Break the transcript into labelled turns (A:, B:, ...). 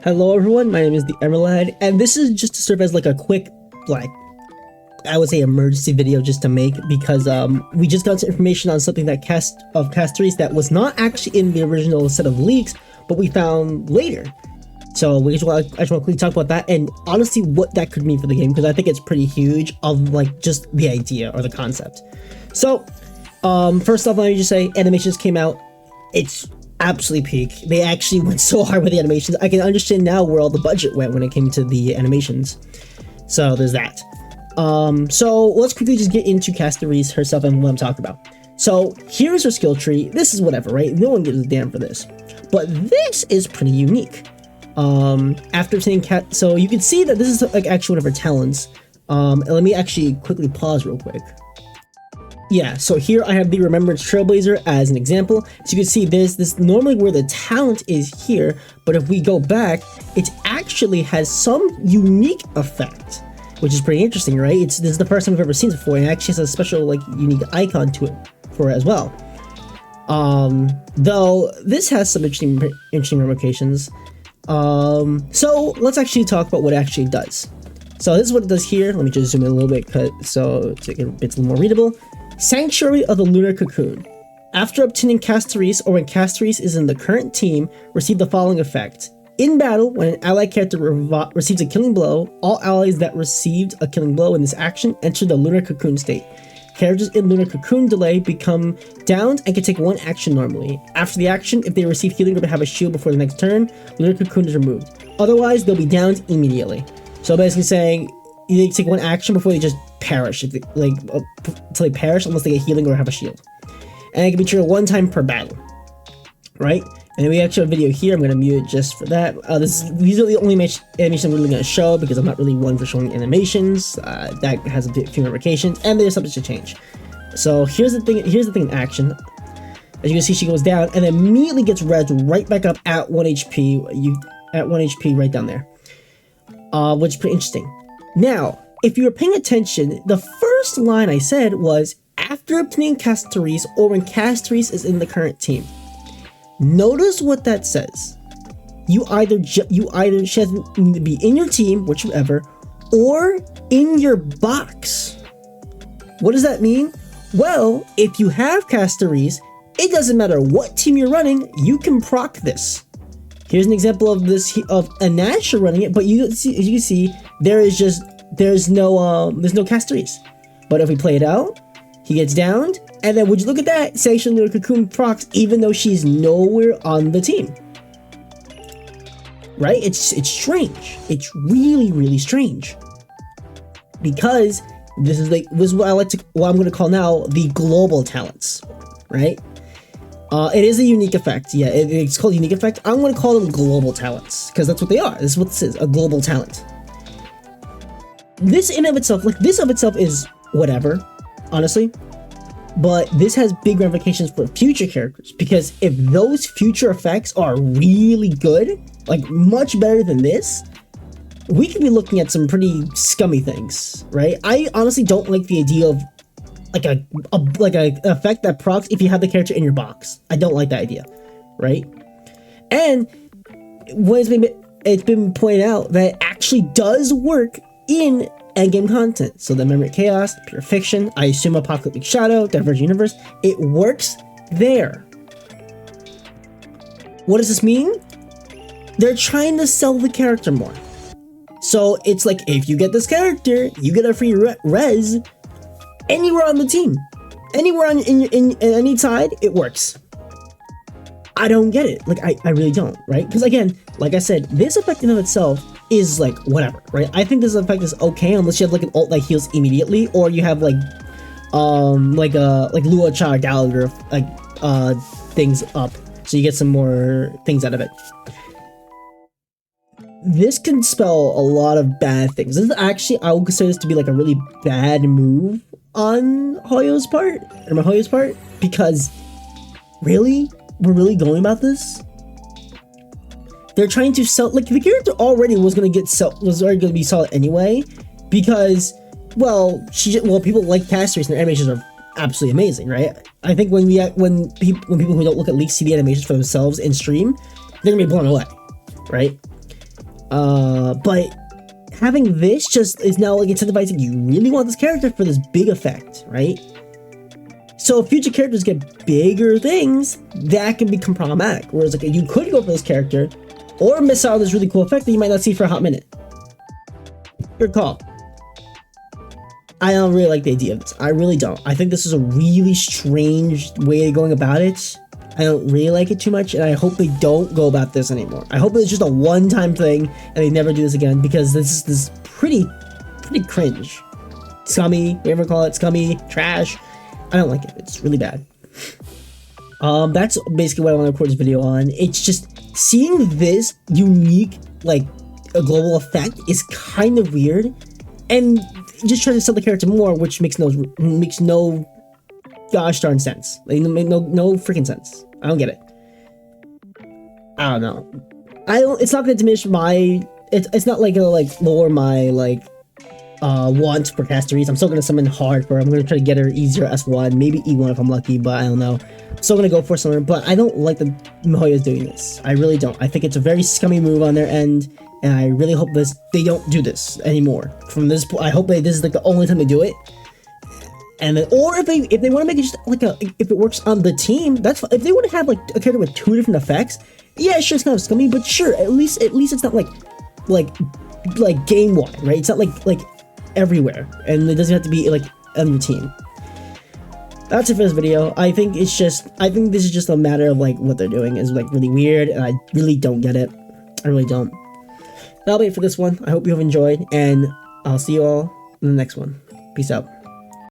A: Hello everyone, my name is the Emerald, and this is just to serve as like a quick, like, I would say emergency video just to make, because we just got some information on something that Castories that was not actually in the original set of leaks, but we found later. So I just want to quickly talk about that and honestly what that could mean for the game, because I think it's pretty huge of like just the idea or the concept. So first off, let me just say animations came out. It's absolutely peak. They actually went so hard with the animations. I can understand now where all the budget went when it came to the animations. So there's that. So let's quickly just get into Castories herself and what I'm talking about. So here's her skill tree. This is whatever, right? No one gives a damn for this. But this is pretty unique. After saying so you can see that this is like actually one of her talents. Let me actually quickly pause real quick. Yeah, so here I have the Remembrance Trailblazer as an example. So you can see this normally where the talent is here, but if we go back, it actually has some unique effect, which is pretty interesting, right? This is the first time we've ever seen it before, and it actually has a special like unique icon to it for it as well. Though this has some interesting ramifications. So let's actually talk about what it actually does. So this is what it does here. Let me just zoom in a little bit so it's a little more readable. Sanctuary of the Lunar Cocoon. After obtaining Castories, or when Castories is in the current team, receive the following effect. In battle, when an allied character receives a killing blow, all allies that received a killing blow in this action enter the Lunar Cocoon state. Characters in Lunar Cocoon delay become downed and can take one action normally. After the action, if they receive healing or have a shield before the next turn, Lunar Cocoon is removed. Otherwise, they'll be downed immediately. So basically saying, they take one action before they just perish, until they perish unless they get healing or have a shield. And it can be triggered one time per battle, right? And then we actually have a video here. I'm going to mute it just for that. These are the only animations I'm really going to show, because I'm not really one for showing animations. That has a few ramifications, and they're subject to change. So here's the thing. Here's the thing in action. As you can see, she goes down and immediately gets rezzed right back up at 1 HP. At 1 HP right down there, which is pretty interesting. Now, if you were paying attention, the first line I said was, after obtaining Castories, or when Castories is in the current team. Notice what that says. You either she has to be in your team, whichever, or in your box. What does that mean? Well, if you have Castories, it doesn't matter what team you're running, you can proc this. Here's an example of this of Anasha running it, but as you can see, there's no Castories. But if we play it out, he gets downed, and then would you look at that? Sanctuary Lunar Cocoon procs even though she's nowhere on the team. Right? It's strange. It's really, really strange. Because this is what I'm gonna call now the global talents. Right? It is a unique effect. Yeah, it's called unique effect. I'm going to call them global talents, because that's what they are. This is what this is, a global talent. This in of itself, is whatever, honestly. But this has big ramifications for future characters, because if those future effects are really good, like much better than this, we could be looking at some pretty scummy things, right? I honestly don't like the idea of like a effect that procs if you have the character in your box. I don't like that idea, right? And it's been pointed out that it actually does work in endgame content. So the Memory Chaos, Pure Fiction, I assume Apocalyptic Shadow, Divergent Universe, it works there. What does this mean? They're trying to sell the character more. So it's like, if you get this character, you get a free res anywhere on the team, anywhere in any side, it works. I don't get it. Like, I really don't, right? Because again, like I said, this effect in of itself is like whatever, right? I think this effect is okay unless you have like an ult that heals immediately, or you have like Lua Cha Gallagher things up, so you get some more things out of it. This can spell a lot of bad things. This is actually, I would consider this to be like a really bad move on Hoyo's part, because really, we're really going about this. They're trying to sell, like, the character already was already going to be solid anyway, because, well, people like Castories and their animations are absolutely amazing, right? I think when people who don't look at leaks see the animations for themselves in stream, they're gonna be blown away, right? But having this just is now like incentivizing you really want this character for this big effect, right? So if future characters get bigger things, that can become problematic. Whereas like you could go for this character or miss out on this really cool effect that you might not see for a hot minute. Your call. I don't really like the idea of this. I really don't. I think this is a really strange way of going about it. I don't really like it too much, and I hope they don't go about this anymore. I hope it's just a one-time thing, and they never do this again, because this is pretty cringe. Scummy, whatever you call it, scummy, trash. I don't like it. It's really bad. That's basically what I want to record this video on. It's just seeing this unique, like, a global effect is kind of weird, and just trying to sell the character more, which makes no gosh darn sense. Like, no freaking sense. I don't get it. I don't know. It's not gonna diminish my. It's not like gonna like lower my like want for Casteries. I'm still gonna summon hard for her. I'm gonna try to get her easier S1, maybe E1 if I'm lucky, but I don't know. I'm still gonna go for summoner, but I don't like that Hoyo's doing this. I really don't. I think it's a very scummy move on their end, and I really hope they don't do this anymore. From this point, I hope this is like the only time they do it. And then, or if they want to make it just like if it works on the team, that's fine. If they want to have like a character with 2 different effects, yeah, sure, it's kind of scummy, but sure, at least it's not like game wide, right? It's not like everywhere, and it doesn't have to be like on your team. That's it for this video. I think this is just a matter of like what they're doing is like really weird, and I really don't get it. I really don't. That'll be it for this one. I hope you have enjoyed, and I'll see you all in the next one. Peace out.